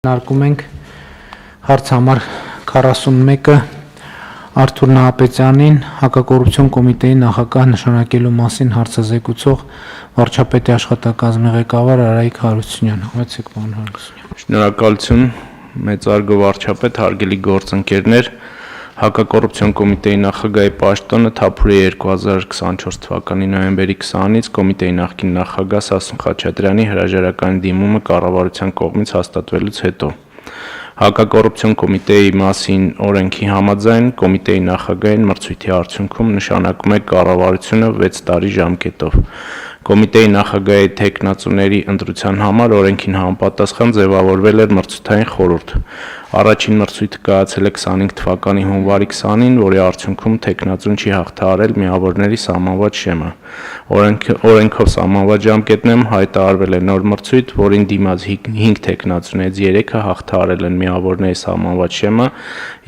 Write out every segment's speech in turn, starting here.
Նարկում ենք հարց համար 41-ը Արթուր Նահապետյանին հակակոռուպցիոն կոմիտեի նախագահ նշանակելու մասին հարցազեկուցող վարչապետի աշխատակազմի ղեկավար Արայիկ Հարությունյան։ Համեցեք, պարոն Հարությունյան։ Շնորհակալություն, մեծարգո վարչապետ, հարգելի գործընկերներ, հակակոռուպցիոն կոմիտեի նախագահի պաշտոնը թափուր է 2024 թվականի նոյեմբերի 20-ից կոմիտեի նախկին նախագահ Սասուն Խաչատրյանի հրաժարականի դիմումը կառավարության կողմից հաստատվելուց հետո։ Հակակոռուպցիոն կոմիտեի մասին օրենքի համաձայն կոմիտեի նախագահին մրցույթի արդյունքում նշանակում է կառավարությունը 6 տարի ժամկետով։ Կոմիտեի նախագահի թեկնածուների ընտրության համար օրենքին համապատասխան ձևավորվել էր մրցութային խորհուրդ։ Առաջին մրցույթը կայացել է 25 թվականի հունվարի 20-ին, որի արդյունքում թեկնածուն չի հաղթահարել միավորների սահմանված շեմը։ Օրենքով սահմանված ժամկետներում հայտարարվել է նոր մրցույթ, որին դիմաց 5 թեկնածուներից 3-ը հաղթահարել են միավորների սահմանված շեմը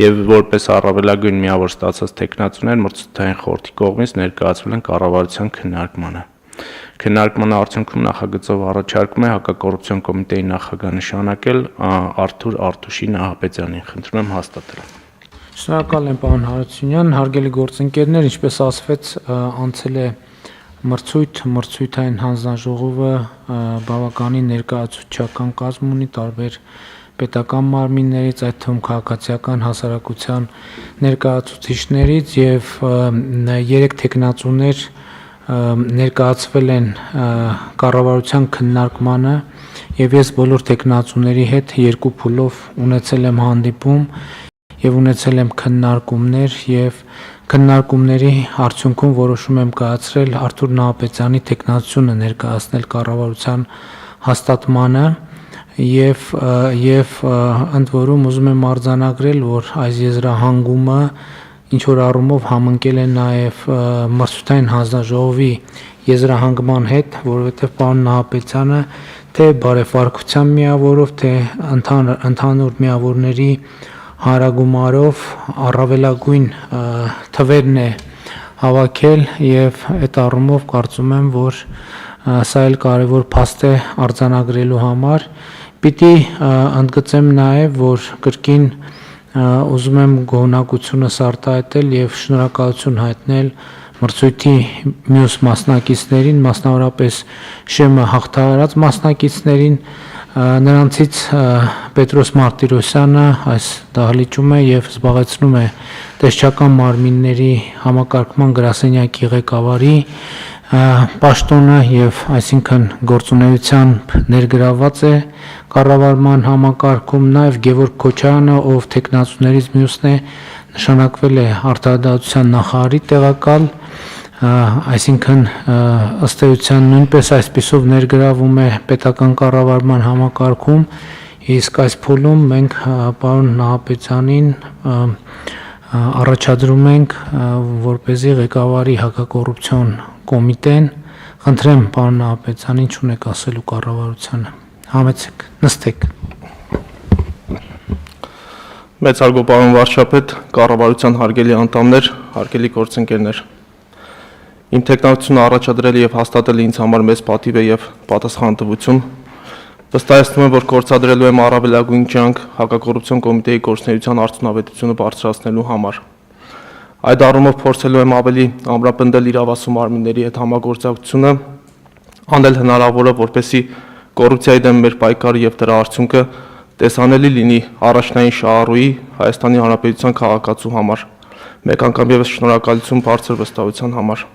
եւ որպես առավելագույն միավոր ստացած թեկնածուներ մրցութային խորհրդի կողմից ներկայացվել են կառավարության քննարկմանը։ Քննարկման արդյունքում նախագծով առաջարկում է հակակոռուպցիոն կոմիտեի նախագահ նշանակել Արթուր Արտուշի Նահապետյանին։ Խնդրում եմ հաստատել։ Շնորհակալ եմ, պարոն Հարությունյան, հարգելի գործընկերներ, ինչպես ասվեց, անցել է մրցույթային հանձնաժողովը բավականին ներկայացուցչական կազմ ունի տարբեր պետական մարմիններից, այդ թվում քաղաքացիական հասարակության ներկայացուցիչներից եւ 3 թեկնածուներ ներկայացվել են կառավարության քննարկմանը եւ ես բոլոր թեկնածուների հետ 2 փուլով ունեցել եմ հանդիպում եւ ունեցել եմ քննարկումներ եւ քննարկումների արդյունքում որոշում եմ կայացրել Արթուր Նահապետյանի թեկնածությունը ներկայացնել կառավարության հաստատմանը եւ ընդ որում ուզում եմ արձանագրել, որ այս եզրահանգումը ինչ որ առումով համընկել է նաև մրցութային հանձնաժողովի եզրահանգման հետ, որովհետև պարոն Նահապետյանը թե բարեփոխության միավորով, թե ընդհանուր միավորների հանրագումարով առավելագույն թվերն է հավաքել եւ այդ առումով կարծում եմ, որ սա էլ կարևոր փաստ է արձանագրելու համար։ Պիտի ընդգծեմ նաև, որ կրկին ուզում եմ գոհունակությունս արտահայտել եւ շնորհակալություն հայտնել մրցույթի մյուս մասնակիցներին, մասնավորապես շեմը հաղթահարած մասնակիցներին, նրանցից Պետրոս Մարտիրոսյանը այս դահլիճում է եւ զբաղեցնում է տեսչական մարմինների համակարգման գրասենյակի ղեկավարի պաշտոնը եւ այսինքն գործունեությամբ ներգրավված է կառավարման համակարգում, նաեւ Գևորգ Քոչարյանը, ով թեկնածուներից մյուսն է, նշանակվել է արտահայտության նախարարի տեղակալ, այսինքն ըստ էության նույնպես այսպիսով ներգրավում է պետական կառավարման համակարգում, իսկ այս փուլում մենք պարոն Նահապետյանին առաջադրում ենք որպեսզի ղեկավարի հակակոռուպցիոն կոմիտեն։ Խնդրեմ պարոն Նահապետյանին, ինչ ունեք ասելու կառավարությանը։ Համեցեք, նստեք։ Մեծարգո պարոն վարչապետ, կառավարության հարգելի անդամներ, հարգելի գործընկերներ։ Իմ թեկնածությունը առաջադրել եւ հաստատել ինձ համար մեծ պատիվ է եւ պատասխանատվություն։ Վստահեցնում եմ, որ կորցադրելու եմ առավելագույն ջանք հակակոռուպցիոն կոմիտեի գործունեության արդյունավետությունը բարձրացնելու համար։ Այդ առումով փորձելու եմ ավելի ամրապնդել իրավասու մարմինների հետ համագործակցությունը, անել հնարավորը, որպեսզի կոռուպցիայի դեմ մեր պայքարը եւ դրա արդյունքը տեսանելի լինի առաջնային շահառուի Հայաստանի Հանրապետության քաղաքացու համար։ Մեկ անգամ եւս շնորհակալություն բարձր վստահության համար։